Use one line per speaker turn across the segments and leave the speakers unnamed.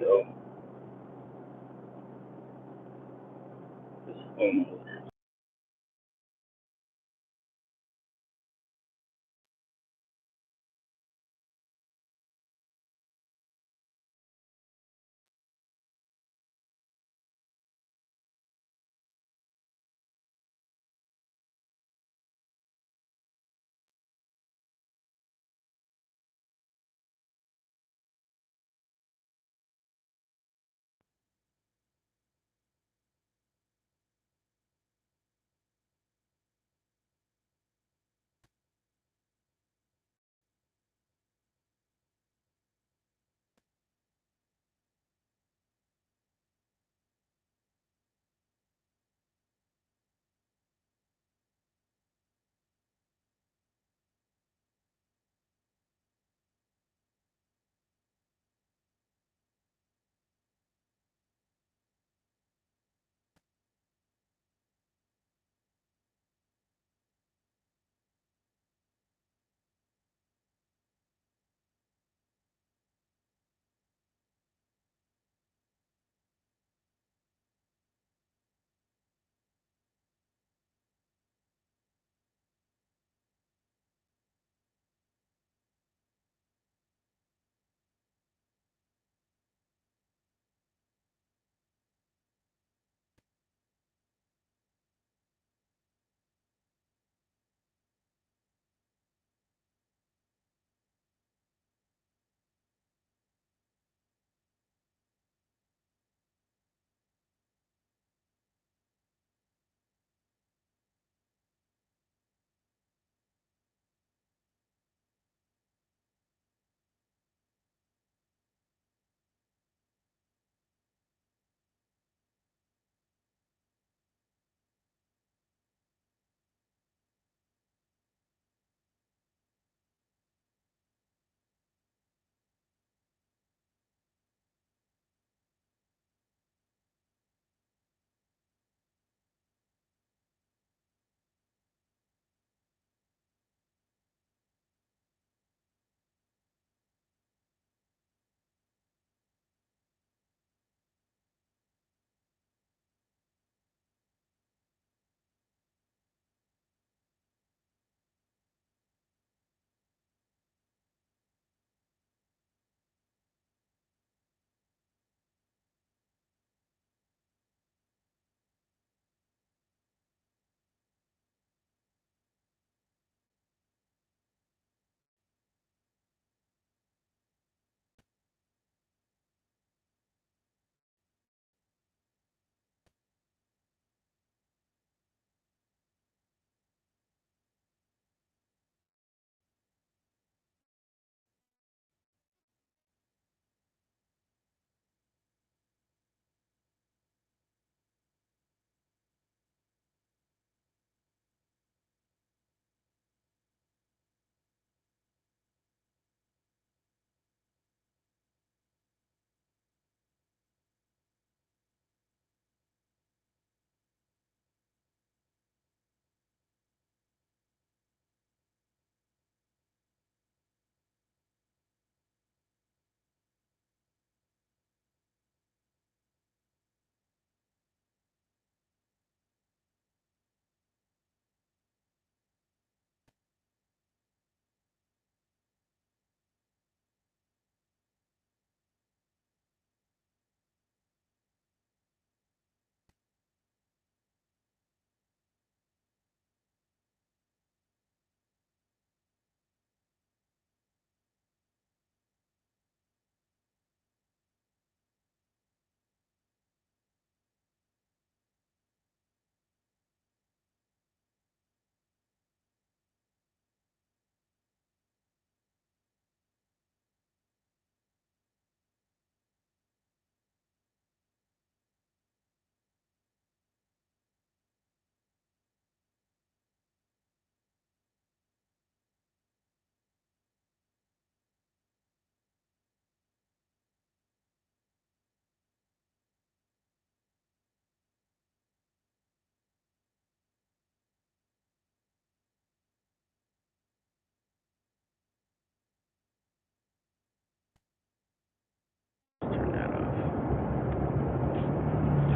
So just homeowners.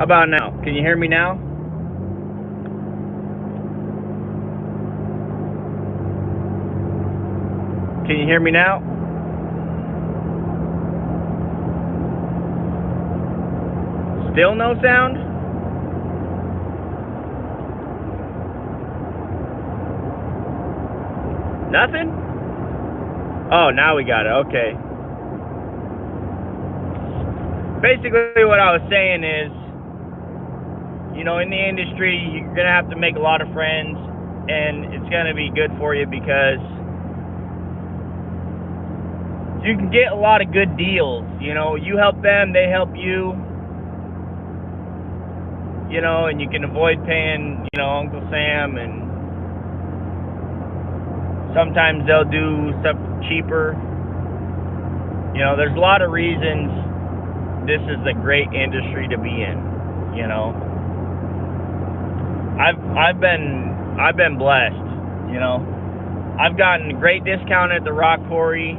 How about now? Can you hear me now? Can you hear me now? Still no sound? Nothing? Oh, now we got it. Okay. Basically, what I was saying is, you know, in the industry, you're going to have to make a lot of friends, and it's going to be good for you because you can get a lot of good deals. You know, you help them, they help you. You know, and you can avoid paying, you know, Uncle Sam, and sometimes they'll do stuff cheaper. You know, there's a lot of reasons this is a great industry to be in. You know, I've been blessed. You know, I've gotten a great discount at the rock quarry.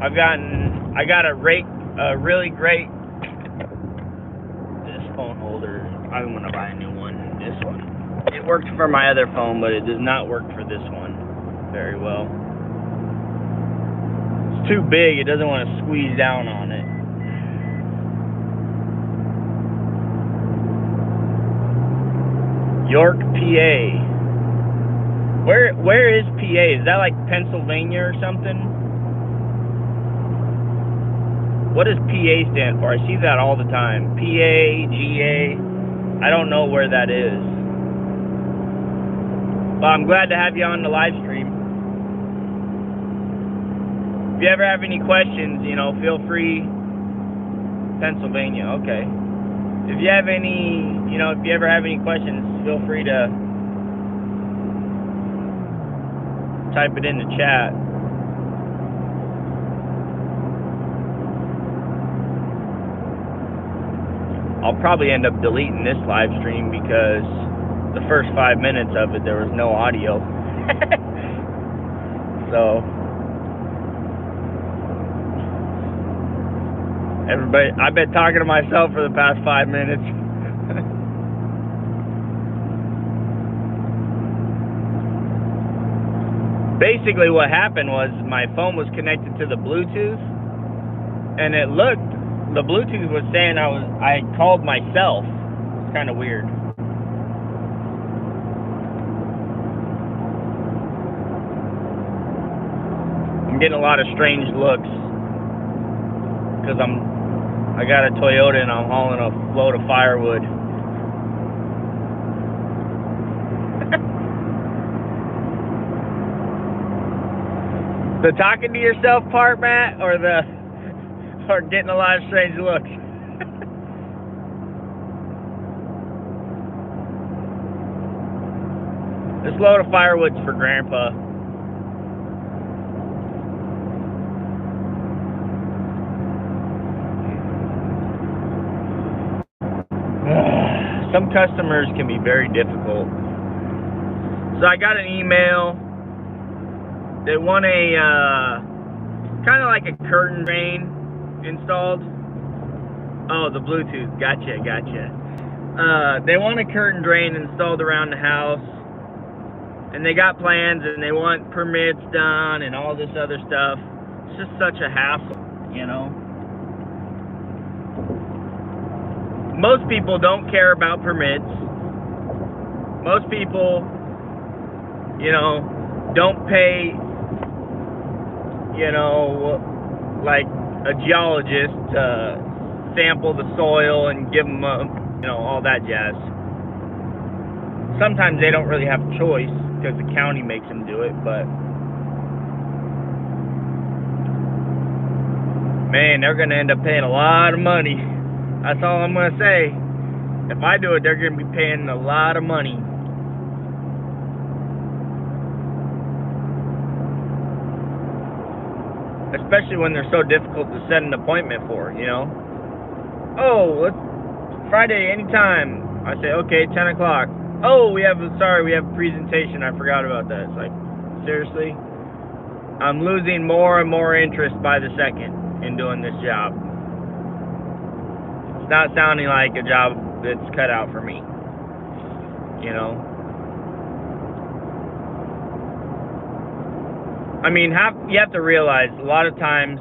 I got a really great. This phone holder, I'm gonna buy a new one. This one, it works for my other phone, but it does not work for this one very well. It's too big. It doesn't want to squeeze down on it. York, PA. Where is PA? Is that like Pennsylvania or something? What does PA stand for? I see that all the time. PA, GA. I don't know where that is. But I'm glad to have you on the live stream. If you ever have any questions, you know, feel free. Pennsylvania, okay. If you have any, you know, if you ever have any questions, feel free to type it in the chat. I'll probably end up deleting this live stream because the first 5 minutes of it, there was no audio. So, everybody, I've been talking to myself for the past 5 minutes. Basically what happened was my phone was connected to the Bluetooth, and it looked, the Bluetooth was saying I had called myself. It's kind of weird. I'm getting a lot of strange looks because I got a Toyota and I'm hauling a load of firewood. The talking to yourself part, Matt, or getting a lot of strange looks? This load of firewood's for Grandpa. Some customers can be very difficult. So I got an email. They want a kind of like a curtain drain installed. Oh, the Bluetooth. Gotcha. They want a curtain drain installed around the house, and they got plans, and they want permits done and all this other stuff. It's just such a hassle, you know. Most people don't care about permits. Most people, you know, don't pay, you know, like a geologist to sample the soil and give them, you know, all that jazz. Sometimes they don't really have a choice because the county makes them do it, but man, they're going to end up paying a lot of money. That's all I'm going to say. If I do it, they're going to be paying a lot of money. Especially when they're so difficult to set an appointment for, you know. Oh, Friday, anytime. I say, okay, 10 o'clock. Oh, we have a presentation. I forgot about that. It's like, seriously? I'm losing more and more interest by the second in doing this job. It's not sounding like a job that's cut out for me. You know? I mean, you have to realize a lot of times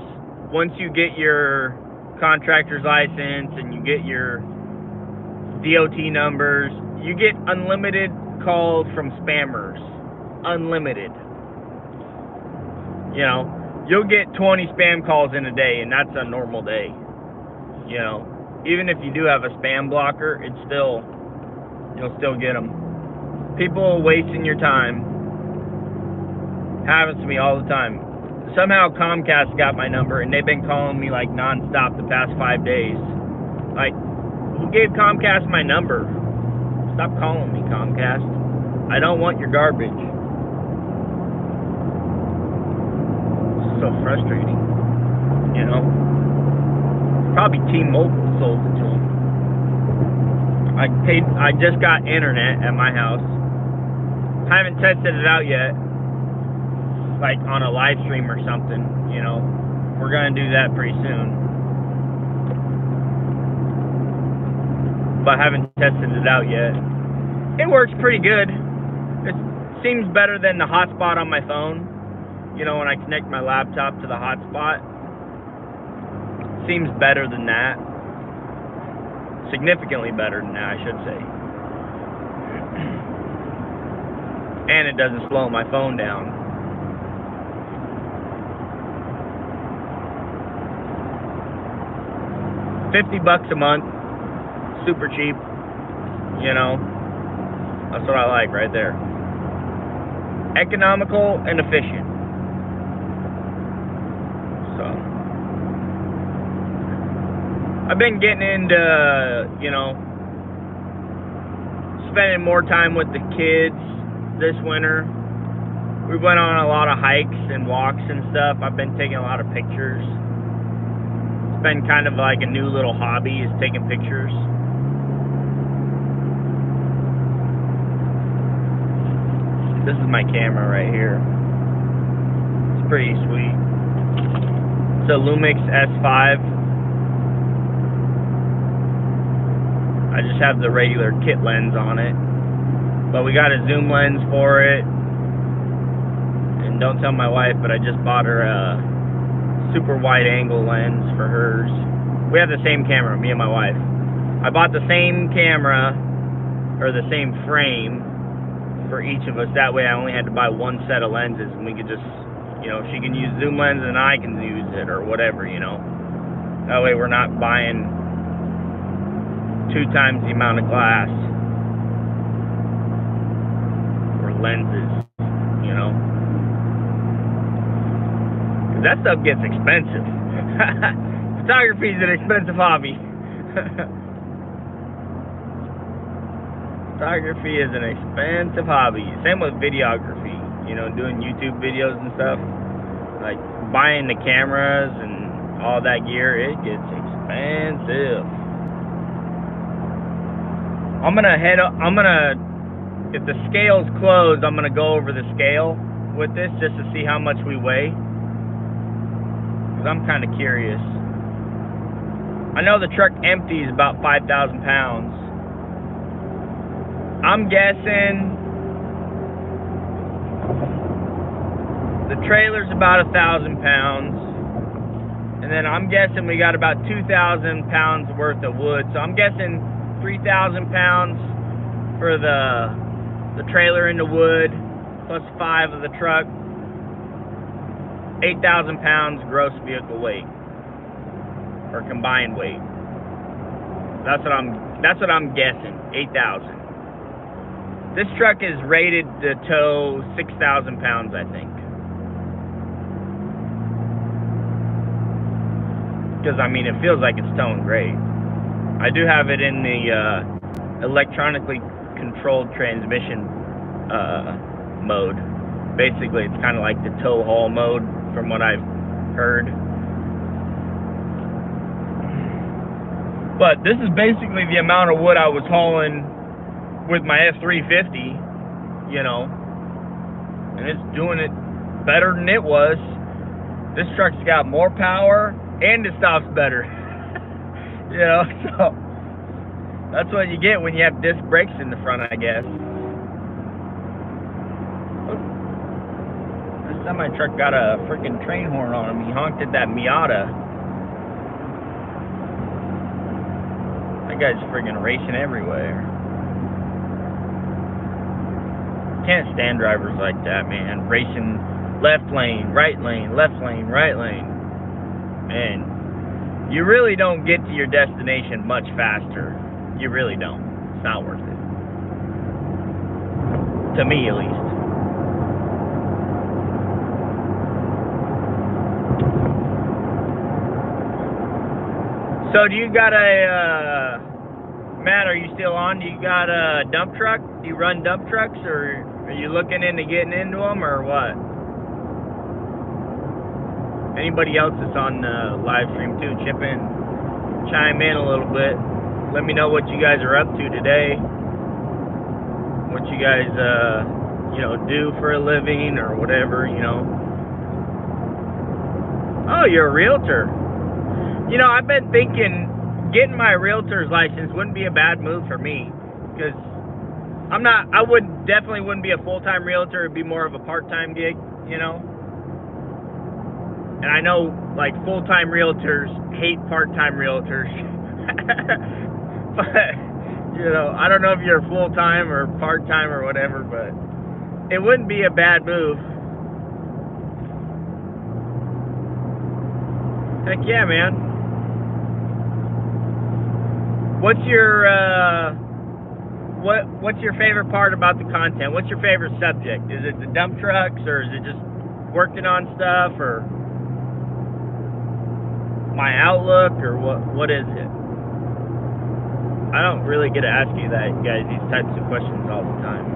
once you get your contractor's license and you get your DOT numbers, you get unlimited calls from spammers. Unlimited. You know, you'll get 20 spam calls in a day, and that's a normal day. You know, even if you do have a spam blocker, it's still, you'll still get them. People wasting your time. Happens to me all the time. Somehow Comcast got my number, and they've been calling me like nonstop the past 5 days. Like, who gave Comcast my number? Stop calling me, Comcast. I don't want your garbage. It's so frustrating, you know? Probably T-Mobile sold it to them. I just got internet at my house. Haven't tested it out yet, like on a live stream or something, you know. We're gonna do that pretty soon. But haven't tested it out yet. It works pretty good. It seems better than the hotspot on my phone. You know, when I connect my laptop to the hotspot. Seems better than that. Significantly better than that, I should say. And it doesn't slow my phone down. $50 a month. Super cheap. You know. That's what I like right there. Economical and efficient. So I've been getting into, you know, spending more time with the kids this winter. We went on a lot of hikes and walks and stuff. I've been taking a lot of pictures. It's been kind of like a new little hobby, is taking pictures. This is my camera right here. It's pretty sweet. It's a Lumix S5. I just have the regular kit lens on it. But we got a zoom lens for it. And don't tell my wife, but I just bought her a super wide angle lens for hers. We have the same camera, me and my wife. I bought the same camera, or the same frame, for each of us. That way I only had to buy one set of lenses, and we could just, you know, she can use zoom lens and I can use it, or whatever, you know. That way we're not buying 2 times the amount of glass or lenses, you know. 'Cause that stuff gets expensive. Photography is an expensive hobby. Photography is an expensive hobby. Same with videography, you know, doing YouTube videos and stuff. Like buying the cameras and all that gear, it gets expensive. If the scale's closed, I'm gonna go over the scale with this just to see how much we weigh. Because I'm kind of curious. I know the truck empty is about 5,000 pounds. I'm guessing the trailer's about 1,000 pounds, and then I'm guessing we got about 2,000 pounds worth of wood. So I'm guessing 3,000 pounds for the trailer and the wood, plus 5 of the truck. 8,000 pounds gross vehicle weight, or combined weight. That's what I'm guessing. 8,000. This truck is rated to tow 6,000 pounds, I think. Because, I mean, it feels like it's towing great. I do have it in the electronically controlled transmission mode. Basically, it's kind of like the tow haul mode, from what I've heard. But this is basically the amount of wood I was hauling with my F350, you know, and it's doing it better than it was. This truck's got more power and it stops better. You know, so That's what you get when you have disc brakes in the front, I guess. This semi-truck got a freaking train horn on him. He honked at that Miata. That guy's freaking racing everywhere. Can't stand drivers like that, man. Racing left lane, right lane, left lane, right lane. Man, you really don't get to your destination much faster. You really don't. It's not worth it. To me, at least. So do you got a, Matt, are you still on? Do you got a dump truck? Do you run dump trucks, or are you looking into getting into them, or what? Anybody else that's on the live stream too, chime in a little bit. Let me know what you guys are up to today. What you guys, do for a living or whatever, Oh, you're a realtor. I've been thinking getting my realtor's license wouldn't be a bad move for me, because definitely wouldn't be a full-time realtor. It'd be more of a part-time gig, And I know, like, full-time realtors hate part-time realtors. But, I don't know if you're full-time or part-time or whatever, but it wouldn't be a bad move. Heck yeah, man. What's your favorite part about the content? What's your favorite subject? Is it the dump trucks, or is it just working on stuff, or my outlook, or what is it? I don't really get to ask you that, guys, these types of questions all the time.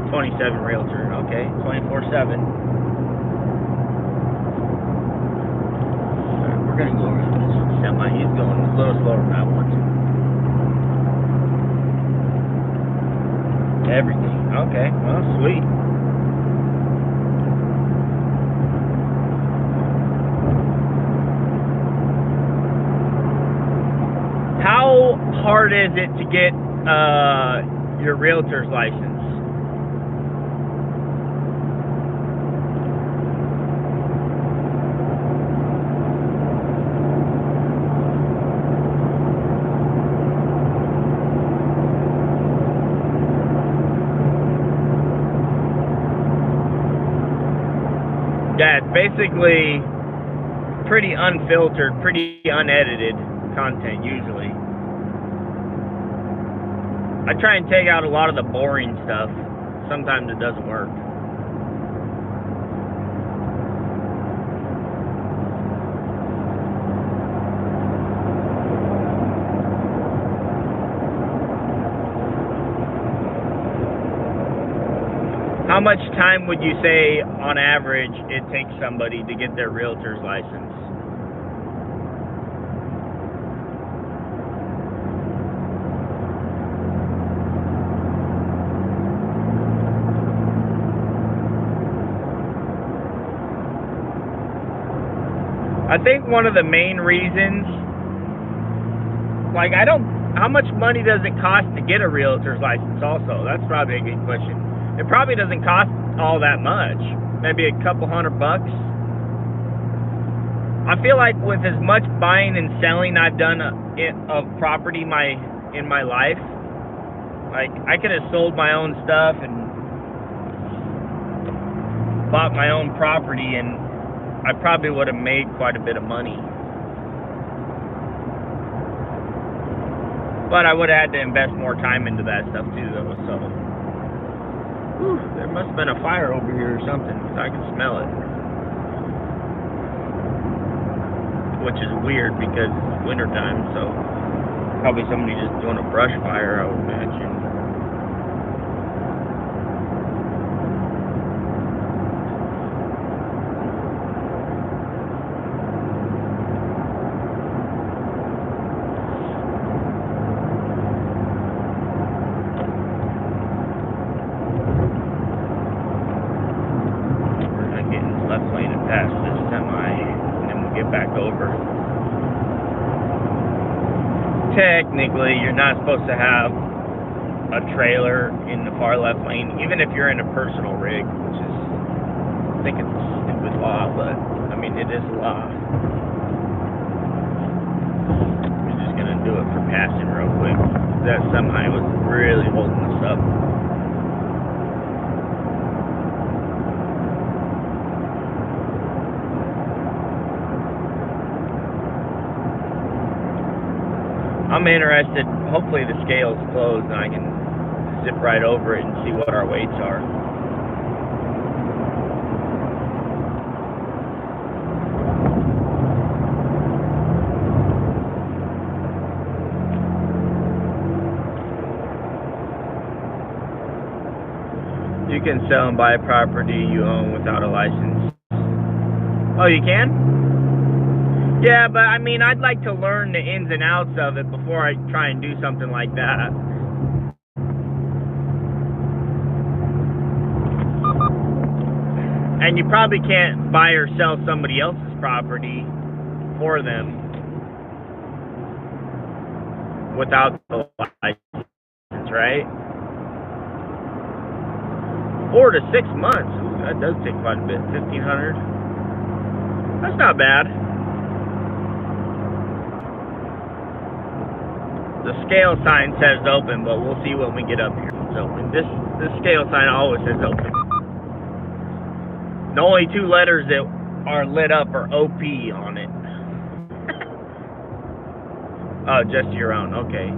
27 realtor, okay, 24/7. Alright, we're gonna go over this semi. He's going a little slower than I want to. Everything. Okay, well, sweet. How hard is it to get your realtor's license? Yeah, it's basically pretty unfiltered, pretty unedited content usually. I try and take out a lot of the boring stuff. Sometimes it doesn't work. How much time would you say, on average, it takes somebody to get their realtor's license? I think one of the main reasons, like, how much money does it cost to get a realtor's license also? That's probably a good question. It probably doesn't cost all that much. Maybe a couple $100. I feel like with as much buying and selling I've done of property in my life, like, I could have sold my own stuff and bought my own property, and I probably would have made quite a bit of money. But I would have had to invest more time into that stuff too, though, so. Whew, there must have been a fire over here or something, because I can smell it. Which is weird because it's wintertime, so probably somebody just doing a brush fire, I would imagine. technically you're not supposed to have a trailer in the far left lane, even if you're in a personal rig, which is, I think it's a stupid law, but I mean it is a law. We're just gonna do it for passing real quick. That semi was really holding us up. I'm interested, hopefully the scale's closed and I can zip right over it and see what our weights are. You can sell and buy property you own without a license. Oh, you can? Yeah, but I mean, I'd like to learn the ins and outs of it before I try and do something like that. And you probably can't buy or sell somebody else's property for them without the license, right? 4 to 6 months. Ooh, that does take quite a bit. 1,500. That's not bad. The scale sign says open, but we'll see when we get up here. It's open. This scale sign always says open. The only 2 letters that are lit up are OP on it. Oh, just your own. Okay.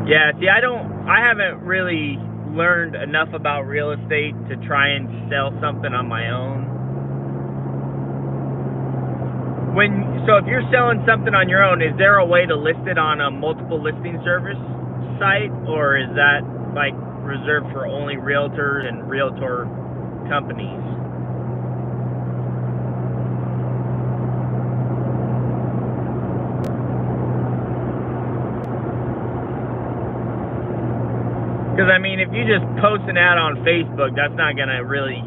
Yeah, see, I haven't really learned enough about real estate to try and sell something on my own. So if you're selling something on your own, is there a way to list it on a multiple listing service site, or is that like reserved for only realtors and realtor companies? Because I mean, if you just post an ad on Facebook, that's not going to really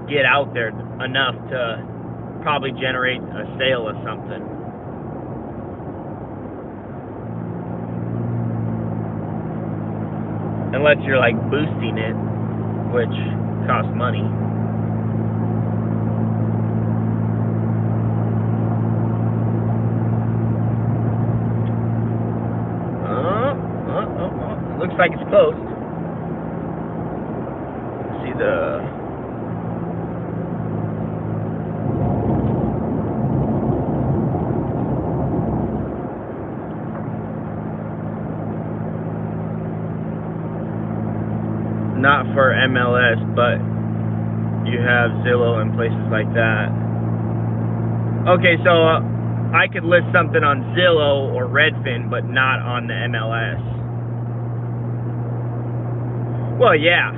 get out there enough to probably generate a sale of something. Unless you're like boosting it, which costs money. Looks like it's closed. See the not for MLS, but you have Zillow and places like that. Okay, so I could list something on Zillow or Redfin, but not on the MLS. Well, yeah.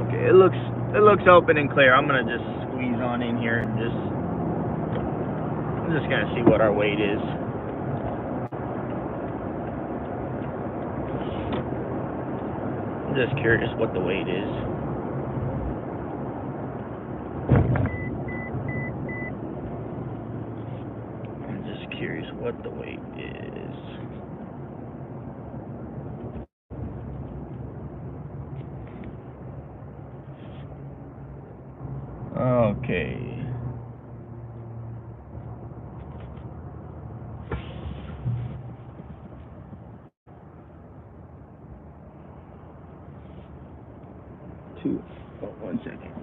Okay, it looks open and clear. I'm gonna just squeeze on in here and I'm just gonna see what our weight is. I'm just curious what the weight is. I'm just curious what the weight is. Okay. One second.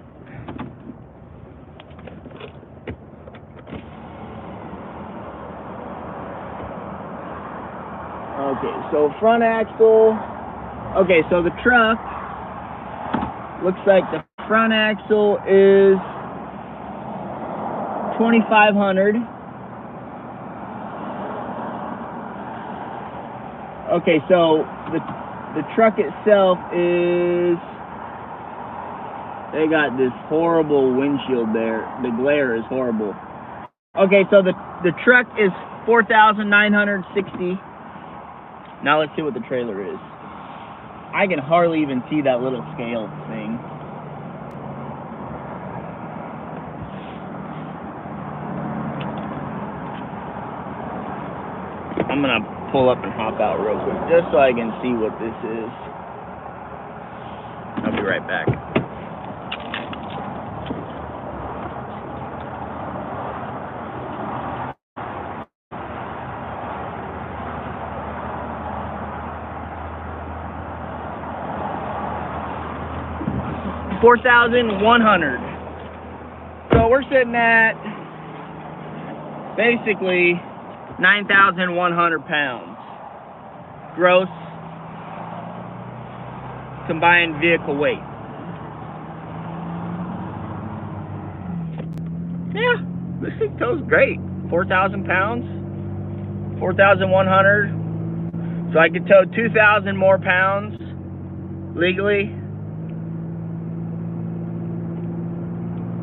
Okay, so front axle. Okay, so the truck looks like the front axle is 2,500. Okay, so the truck itself is, they got this horrible windshield there. The glare is horrible. Okay, so the truck is 4,960. Now let's see what the trailer is. I can hardly even see that little scale thing. I'm gonna pull up and hop out real quick just so I can see what this is. I'll be right back. $4,100. So we're sitting at basically 9,100 pounds gross combined vehicle weight. Yeah, this thing tows great. 4,000 pounds, 4,100. So I could tow 2,000 more pounds legally.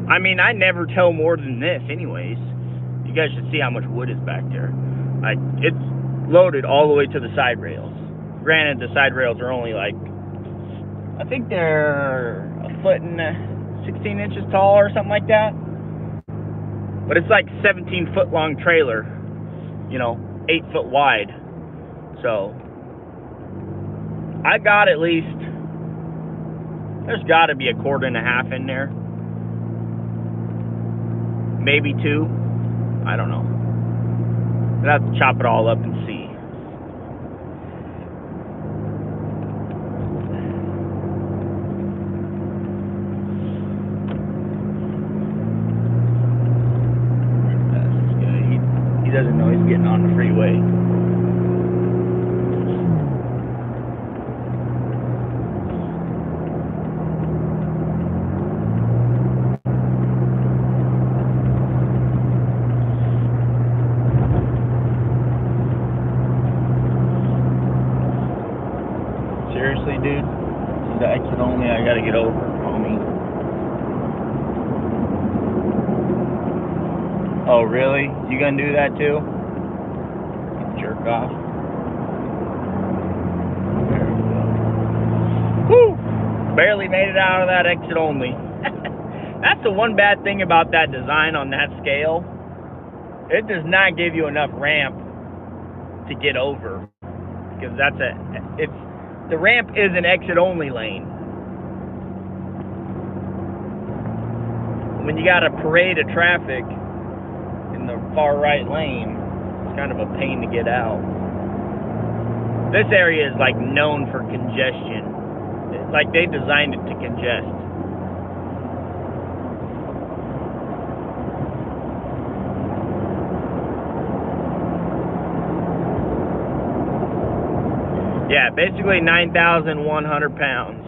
I mean, I never tow more than this anyways. You guys should see how much wood is back there. Like, it's loaded all the way to the side rails. Granted, the side rails are only like, I think they're a foot and 16 inches tall or something like that. But it's like 17-foot long trailer, you know, 8 foot wide. So, I got at least, there's got to be a quart and a half in there. Maybe 2. I don't know. I'd have to chop it all up and see. This guy, he doesn't know he's getting on the freeway. Seriously, dude? This is the exit only. I gotta get over, homie. Oh, really? You gonna do that too? Jerk off. There we go. Whew! Barely made it out of that exit only. That's the one bad thing about that design on that scale. It does not give you enough ramp to get over. Because the ramp is an exit-only lane. When you got a parade of traffic in the far right lane, it's kind of a pain to get out. This area is like known for congestion. It's like they designed it to congest. Yeah, basically 9,100 pounds.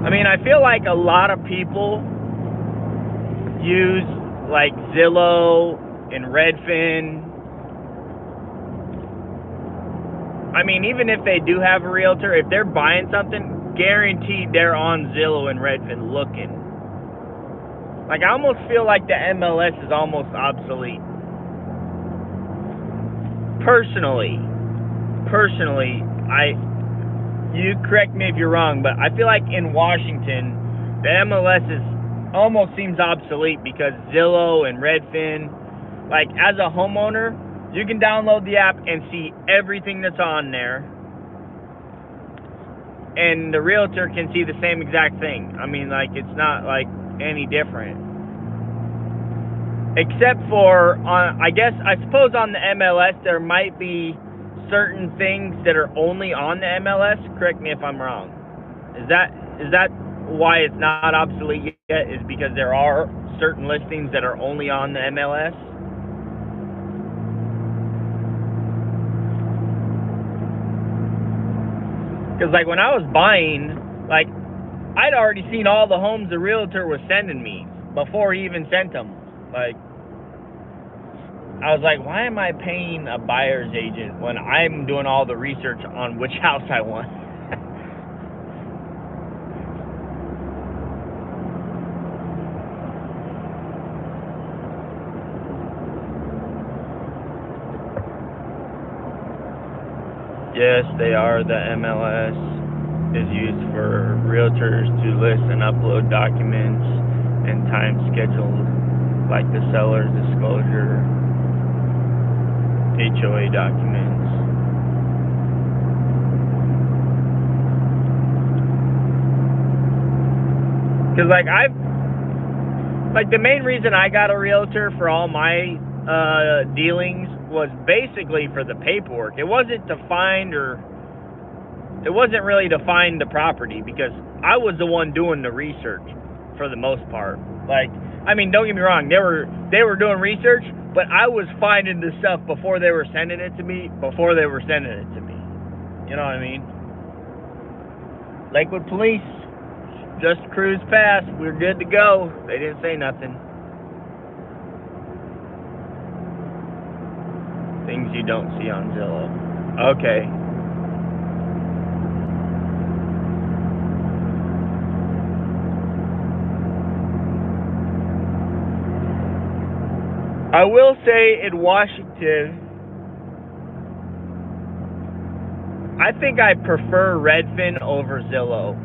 I mean, I feel like a lot of people use like Zillow and Redfin. I mean, even if they do have a realtor, if they're buying something, guaranteed they're on Zillow and Redfin looking. Like, I almost feel like the MLS is almost obsolete. Personally, you correct me if you're wrong, but I feel like in Washington, the MLS almost seems obsolete because Zillow and Redfin, like, as a homeowner, you can download the app and see everything that's on there. And the realtor can see the same exact thing. I mean, like, it's not, like, any different. Except for, I suppose on the MLS, there might be certain things that are only on the MLS. Correct me if I'm wrong. Is that why it's not obsolete yet? Is because there are certain listings that are only on the MLS? Because, like, when I was buying, like, I'd already seen all the homes the realtor was sending me before he even sent them. Like, I was like, why am I paying a buyer's agent when I'm doing all the research on which house I want? Yes, they are the MLS. is used for realtors to list and upload documents and time scheduled, like the seller's disclosure, HOA documents. Because the main reason I got a realtor for all my dealings was basically for the paperwork. It wasn't really to find the property, because I was the one doing the research for the most part. Don't get me wrong, they were doing research, but I was finding the stuff before they were sending it to me. You know what I mean? Lakewood Police just cruised past. We're good to go. They didn't say nothing. Things you don't see on Zillow. Okay. I will say in Washington, I think I prefer Redfin over Zillow.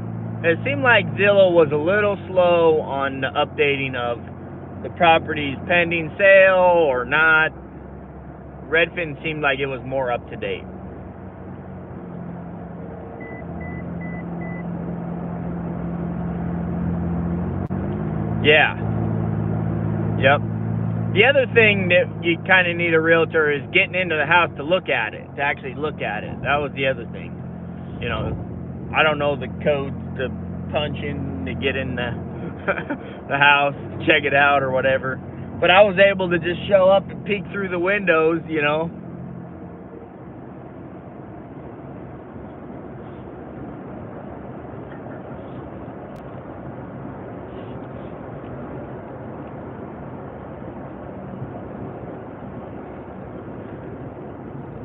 It seemed like Zillow was a little slow on the updating of the property's pending sale or not. Redfin seemed like it was more up to date. Yeah. Yep. The other thing that you kind of need a realtor is getting into the house to look at it, to actually look at it. That was the other thing. You know, I don't know the codes to punch in to get in the the house, check it out or whatever. But I was able to just show up and peek through the windows, you know.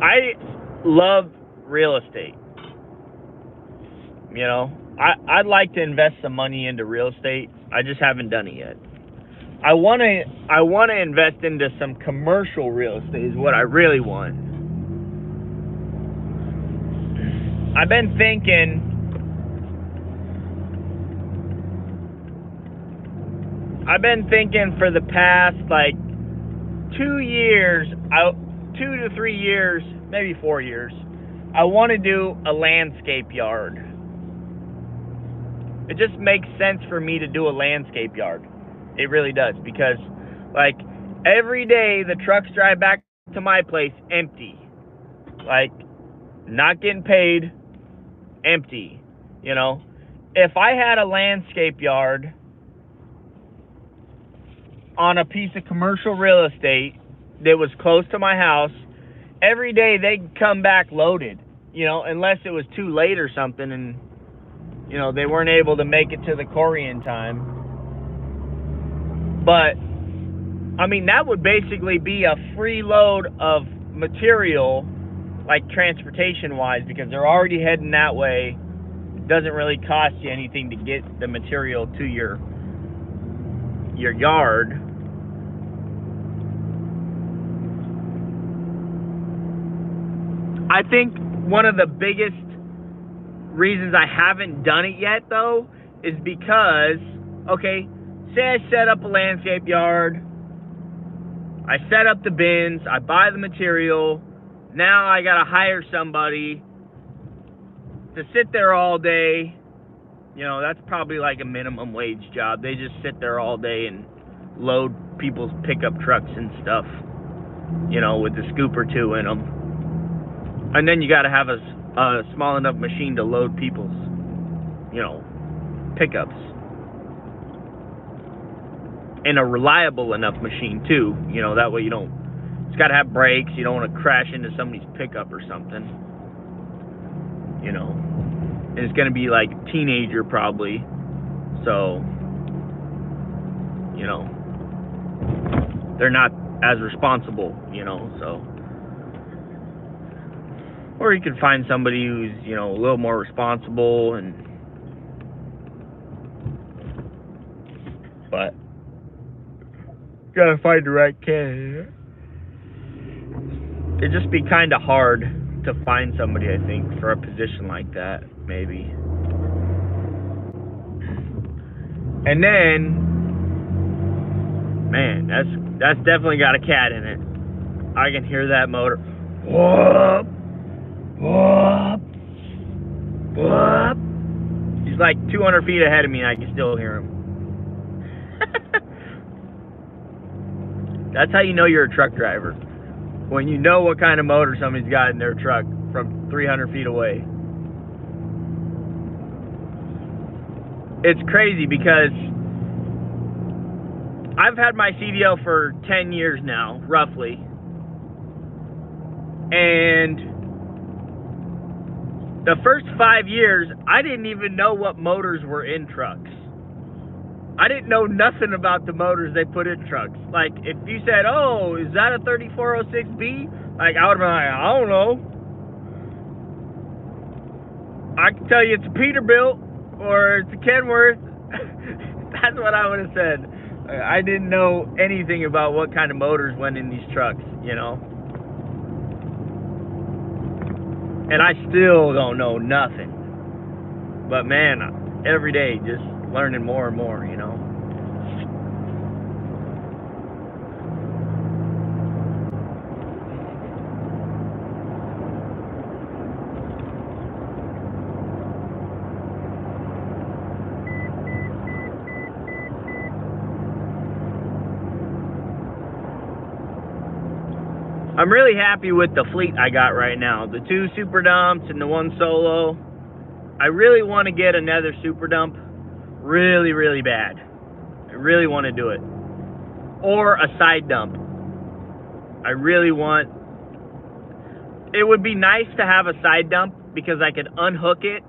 I love real estate. You know, I'd like to invest some money into real estate. I just haven't done it yet. I want to invest into some commercial real estate is what I really want. I've been thinking for the past 2 to 3 years, maybe 4 years, I want to do a landscape yard. It just makes sense for me to do a landscape yard. It really does, because every day the trucks drive back to my place empty. Not getting paid, empty, you know. If I had a landscape yard on a piece of commercial real estate that was close to my house, every day they'd come back loaded, you know, unless it was too late or something and, you know, they weren't able to make it to the quarry in time. But, I mean, that would basically be a free load of material, transportation-wise, because they're already heading that way. It doesn't really cost you anything to get the material to your yard. I think one of the biggest reasons I haven't done it yet, though, is because, okay, say I set up a landscape yard, I set up the bins, I buy the material, now I gotta hire somebody to sit there all day. You know, that's probably like a minimum wage job. They just sit there all day and load people's pickup trucks and stuff, you know, with a scoop or two in them. And then you got to have a small enough machine to load people's, you know, pickups. And a reliable enough machine, too. You know, that way you don't... It's got to have brakes. You don't want to crash into somebody's pickup or something. You know. And it's going to be like a teenager, probably. So, you know, they're not as responsible, you know, so... Or you could find somebody who's, you know, a little more responsible and... But... Gotta find the right candidate. It'd just be kind of hard to find somebody, I think, for a position like that, maybe. And then, man, that's definitely got a cat in it. I can hear that motor. Whoop, whoop, whoop. He's like 200 feet ahead of me and I can still hear him. That's how you know you're a truck driver. When you know what kind of motor somebody's got in their truck from 300 feet away. It's crazy because I've had my CDL for 10 years now, roughly. And the first 5 years, I didn't even know what motors were in trucks. I didn't know nothing about the motors they put in trucks. Like, if you said, oh, is that a 3406B? Like, I would have been like, I don't know. I can tell you it's a Peterbilt or it's a Kenworth. That's what I would have said. I didn't know anything about what kind of motors went in these trucks, you know? And I still don't know nothing. But man, every day just learning more and more, you know? I'm really happy with the fleet I got right now. The 2 super dumps and the 1 solo. I really want to get another super dump. Really, really bad. I really want to do it. Or a side dump. I really want... It would be nice to have a side dump because I could unhook it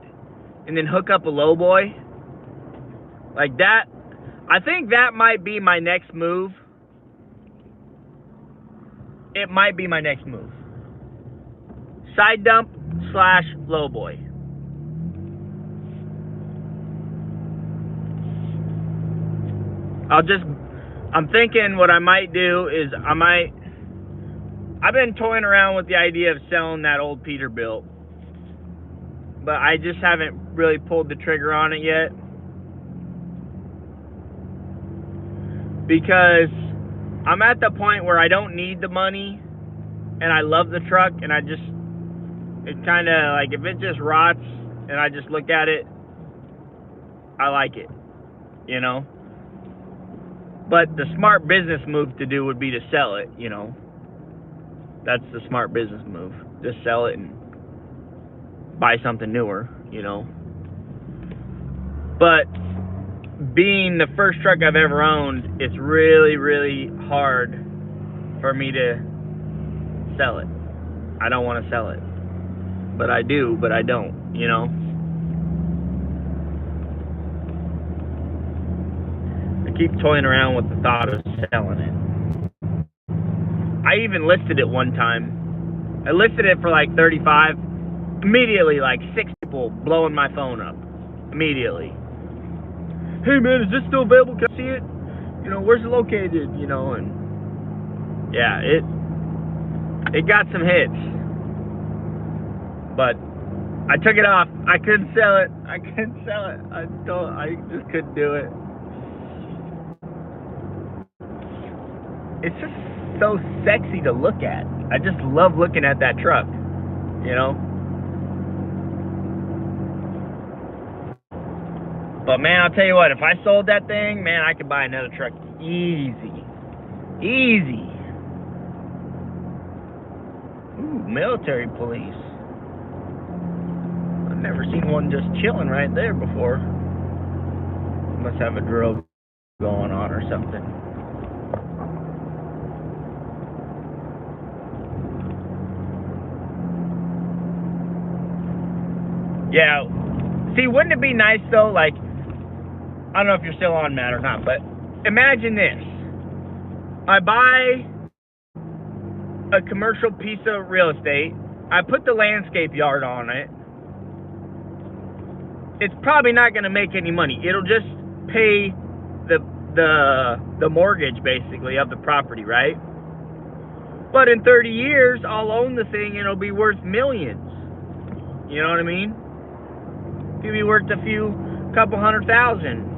and then hook up a lowboy. Like that. I think that might be my next move. It might be my next move. Side dump / lowboy. I'm thinking what I might do is I've been toying around with the idea of selling that old Peterbilt. But I just haven't really pulled the trigger on it yet. Because I'm at the point where I don't need the money and I love the truck and it kind of like, if it just rots and I just look at it, I like it, you know? But the smart business move to do would be to sell it, you know? That's the smart business move. Just sell it and buy something newer, you know? But being the first truck I've ever owned, it's really, really hard for me to sell it. I don't want to sell it. But I do, but I don't, you know? I keep toying around with the thought of selling it. I even listed it one time. I listed it for like 35. Immediately, like 6 people blowing my phone up. Immediately. Hey man, is this still available? Can I see it? You know, where's it located? You know, and yeah, it got some hits. But I took it off. I couldn't sell it. I just couldn't do it. It's just so sexy to look at. I just love looking at that truck, you know? But man, I'll tell you what, if I sold that thing, man, I could buy another truck easy. Easy. Ooh, military police. I've never seen one just chilling right there before. Must have a drill going on or something. Yeah. See, wouldn't it be nice though, like, I don't know if you're still on, Matt, or not, but imagine this. I buy a commercial piece of real estate. I put the landscape yard on it. It's probably not going to make any money. It'll just pay the mortgage, basically, of the property, right? But in 30 years, I'll own the thing and it'll be worth millions. You know what I mean? It'll be worth couple $100,000.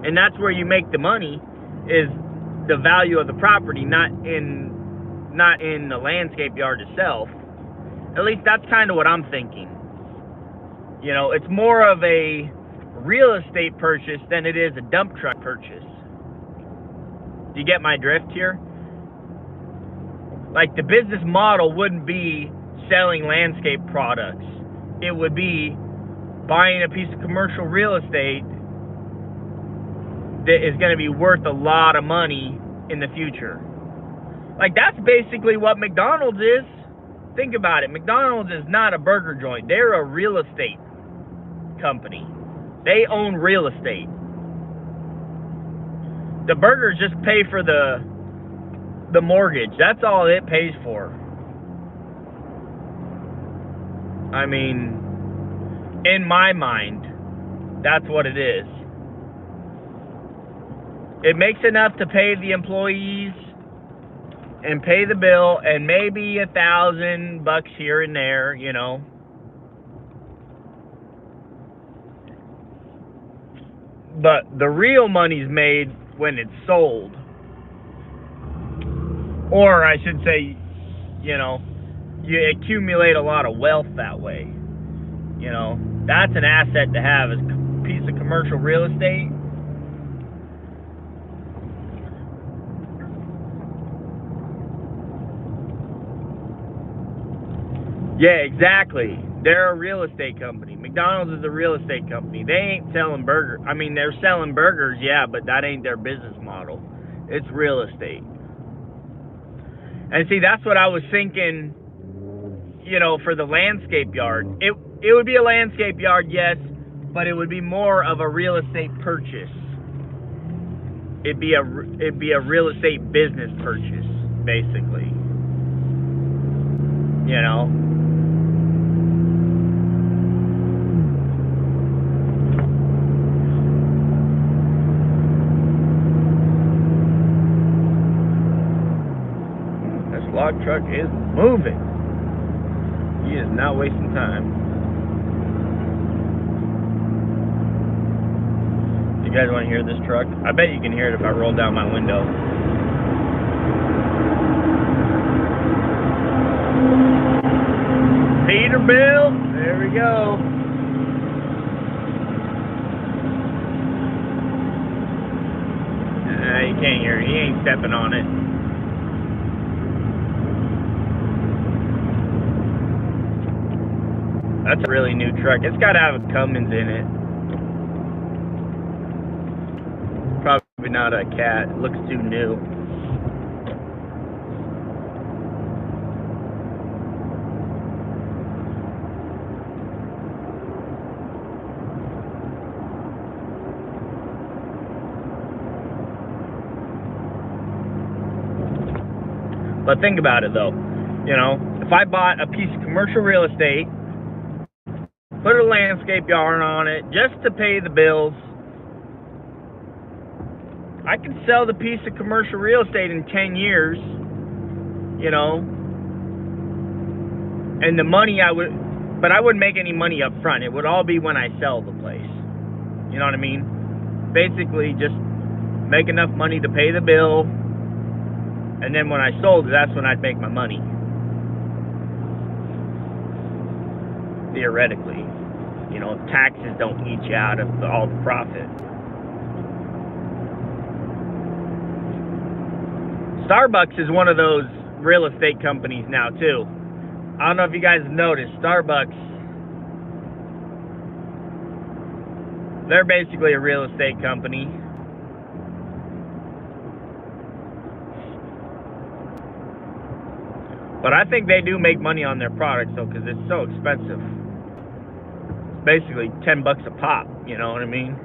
And that's where you make the money, is the value of the property, not in the landscape yard itself. At least that's kind of what I'm thinking. You know, it's more of a real estate purchase than it is a dump truck purchase. Do you get my drift here? Like, the business model wouldn't be selling landscape products. It would be buying a piece of commercial real estate that is going to be worth a lot of money in the future. Like, that's basically what McDonald's is. Think about it. McDonald's is not a burger joint. They're a real estate company. They own real estate. The burgers just pay for the mortgage. That's all it pays for. I mean, in my mind, that's what it is. It makes enough to pay the employees and pay the bill, and maybe $1,000 here and there, you know. But the real money's made when it's sold. Or I should say, you know, you accumulate a lot of wealth that way. You know, that's an asset to have, is a piece of commercial real estate. Yeah, exactly. They're a real estate company. McDonald's is a real estate company. They ain't selling burgers. I mean, they're selling burgers, yeah, but that ain't their business model. It's real estate. And see, that's what I was thinking, you know, for the landscape yard. It would be a landscape yard, yes, but it would be more of a real estate purchase. It'd be a real estate business purchase, basically. You know? Log truck is moving. He is not wasting time. You guys want to hear this truck? I bet you can hear it if I roll down my window. Peterbilt, there we go. You can't hear it. He ain't stepping on it. That's a really new truck. It's got to have a Cummins in it. Probably not a Cat. It looks too new. But think about it, though. You know, if I bought a piece of commercial real estate, put a landscape yard on it just to pay the bills, I can sell the piece of commercial real estate in 10 years, you know, and the money but I wouldn't make any money up front. It would all be when I sell the place. You know what I mean? Basically, just make enough money to pay the bill, and then when I sold it, that's when I'd make my money. Theoretically. You know, if taxes don't eat you out of all the profit. Starbucks is one of those real estate companies now, too. I don't know if you guys have noticed, Starbucks, they're basically a real estate company. But I think they do make money on their products, though, because it's so expensive. Basically $10 a pop, you know what I mean?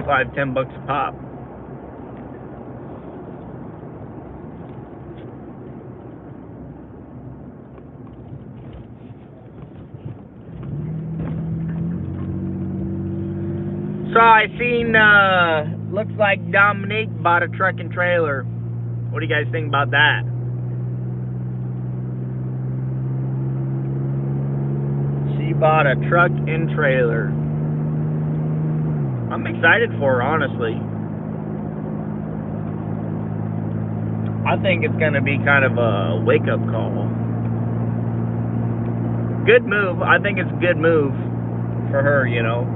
$5-10 a pop. So I seen, looks like Dominique bought a truck and trailer. What do you guys think about that? She bought a truck and trailer. I'm excited for her, honestly. I think it's going to be kind of a wake-up call. Good move. I think it's a good move for her, you know.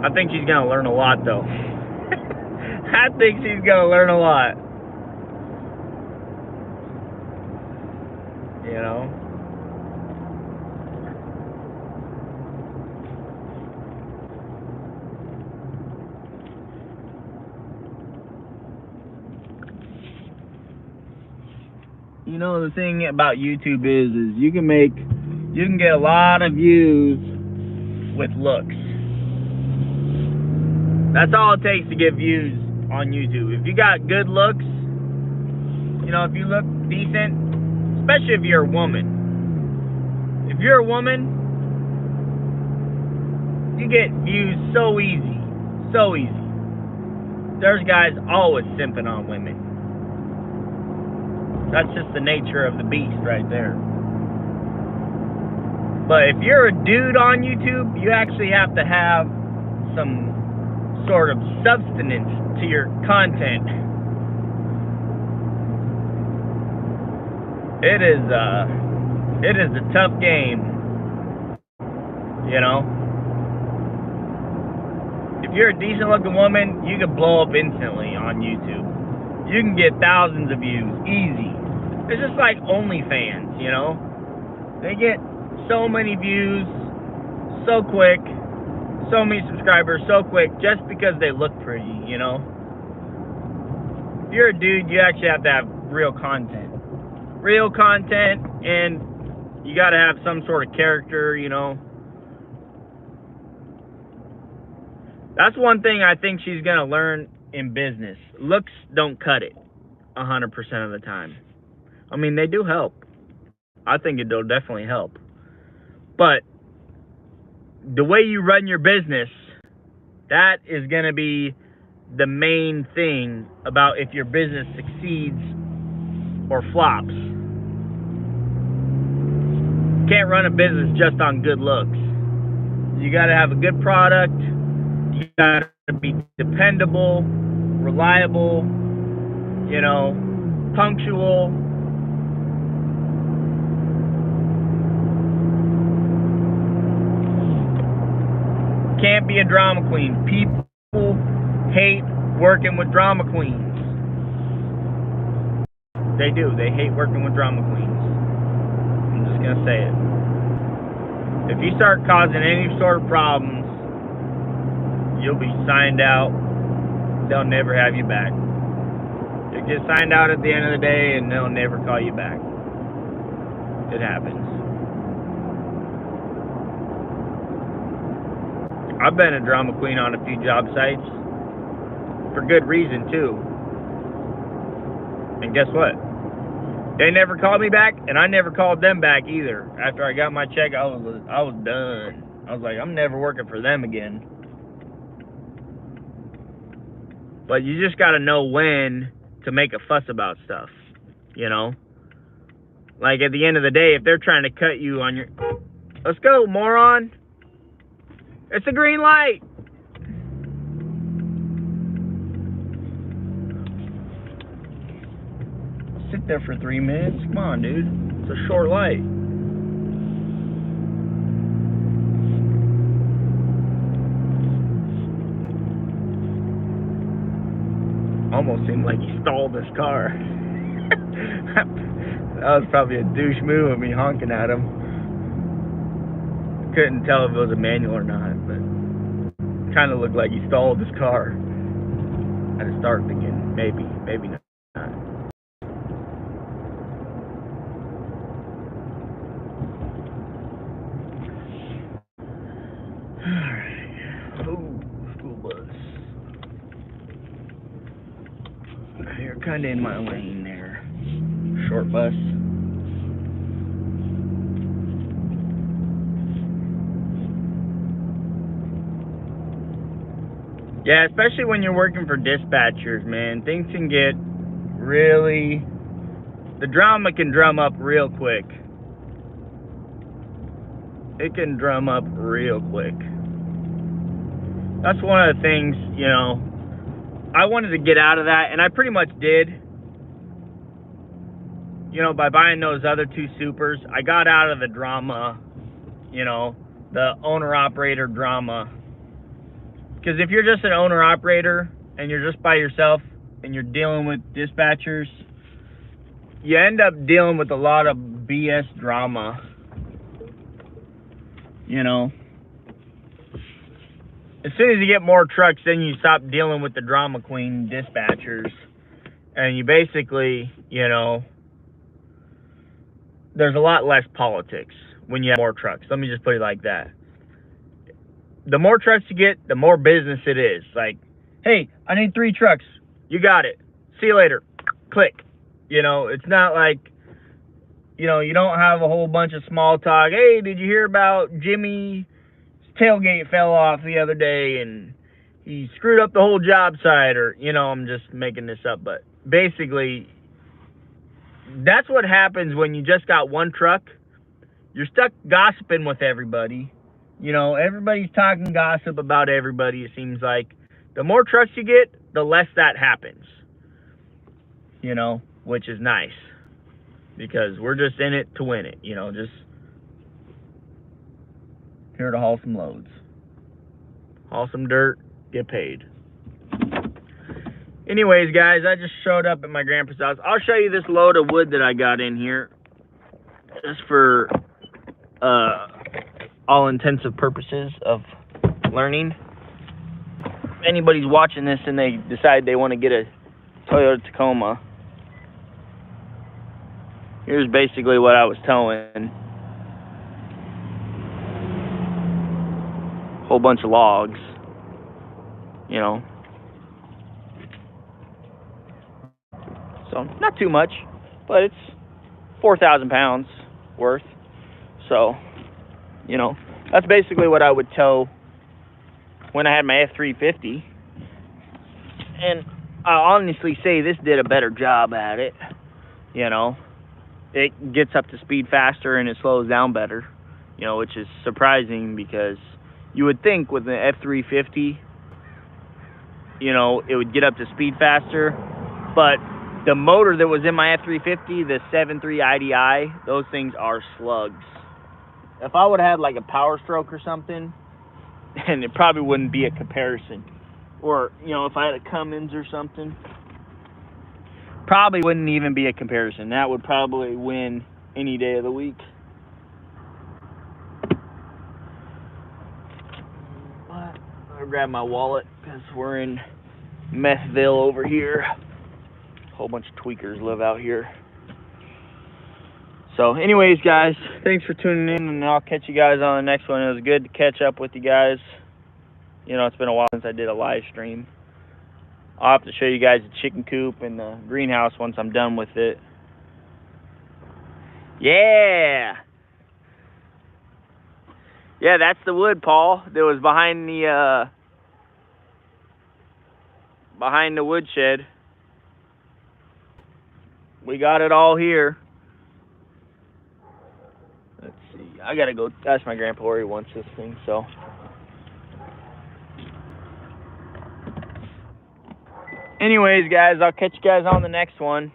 I think she's going to learn a lot, though. I think she's going to learn a lot. You know? You know, the thing about YouTube is you can get a lot of views with looks. That's all it takes to get views on YouTube. If you got good looks, you know, if you look decent, especially if you're a woman. If you're a woman, you get views so easy. So easy. There's guys always simping on women. That's just the nature of the beast right there. But if you're a dude on YouTube, you actually have to have some sort of substance to your content. It is a tough game, you know. If you're a decent looking woman, you can blow up instantly on YouTube. You can get thousands of views, easy. It's just like OnlyFans, you know? They get so many views so quick, so many subscribers so quick, just because they look pretty, you know? If you're a dude, you actually have to have real content. Real content, and you gotta have some sort of character, you know? That's one thing I think she's gonna learn in business. Looks don't cut it 100% of the time. I mean, they do help. I think it'll definitely help. But the way you run your business, that is going to be the main thing about if your business succeeds or flops. You can't run a business just on good looks. You got to have a good product. You got to be dependable, reliable, you know, punctual. Can't be a drama queen. People hate working with drama queens. They do. They hate working with drama queens. I'm just gonna say it. If you start causing any sort of problems, you'll be signed out. They'll never have you back. You get signed out at the end of the day and they'll never call you back. It happens. I've been a drama queen on a few job sites. For good reason, too. And guess what? They never called me back, and I never called them back either. After I got my check, I was done. I was like, I'm never working for them again. But you just got to know when to make a fuss about stuff, you know? Like, at the end of the day, if they're trying to cut you on your... Let's go, moron! It's a green light! Sit there for 3 minutes? Come on, dude. It's a short light. Almost seemed like he stalled his car. That was probably a douche move of me honking at him. Couldn't tell if it was a manual or not, but kind of looked like he stalled his car. I had to start thinking, maybe not. Alright. Oh, school bus. You're kind of in my lane there. Short bus. Yeah, especially when you're working for dispatchers, man. Things can get really... The drama can drum up real quick. It can drum up real quick. That's one of the things, you know, I wanted to get out of that, and I pretty much did. You know, by buying those other two supers, I got out of the drama, you know, the owner-operator drama. Because if you're just an owner-operator and you're just by yourself and you're dealing with dispatchers, you end up dealing with a lot of BS drama, you know. As soon as you get more trucks, then you stop dealing with the drama queen dispatchers. And you basically, you know, there's a lot less politics when you have more trucks. Let me just put it like that. The more trucks you get, the more business it is. Like, hey, I need 3 trucks. You got it. See you later. Click. You know, it's not like, you know, you don't have a whole bunch of small talk. Hey, did you hear about Jimmy's tailgate fell off the other day and he screwed up the whole job site? Or, you know, I'm just making this up. But basically, that's what happens when you just got one truck. You're stuck gossiping with everybody. You know, everybody's talking gossip about everybody, it seems like. The more trucks you get, the less that happens. You know, which is nice. Because we're just in it to win it. You know, just here to haul some loads. Haul some dirt, get paid. Anyways, guys, I just showed up at my grandpa's house. I'll show you this load of wood that I got in here. Just for all intensive purposes of learning. If anybody's watching this and they decide they want to get a Toyota Tacoma, here's basically what I was towing. Whole bunch of logs, you know. So, not too much, but it's 4,000 pounds worth. So, you know, that's basically what I would tow when I had my F350. And I'll honestly say this did a better job at it. You know, it gets up to speed faster and it slows down better, you know, which is surprising because you would think with an F350, you know, it would get up to speed faster. But the motor that was in my F350, the 7.3 IDI, those things are slugs. If I would have had like a Power Stroke or something, and it probably wouldn't be a comparison. Or, you know, if I had a Cummins or something, probably wouldn't even be a comparison. That would probably win any day of the week. But I'll grab my wallet because we're in Methville over here. A whole bunch of tweakers live out here. So anyways, guys, thanks for tuning in, and I'll catch you guys on the next one. It was good to catch up with you guys. You know, it's been a while since I did a live stream. I'll have to show you guys the chicken coop and the greenhouse once I'm done with it. Yeah! Yeah, that's the wood, Paul, that was behind the woodshed. We got it all here. Let's see. I gotta go ask my grandpa where he wants this thing, so. Anyways, guys, I'll catch you guys on the next one.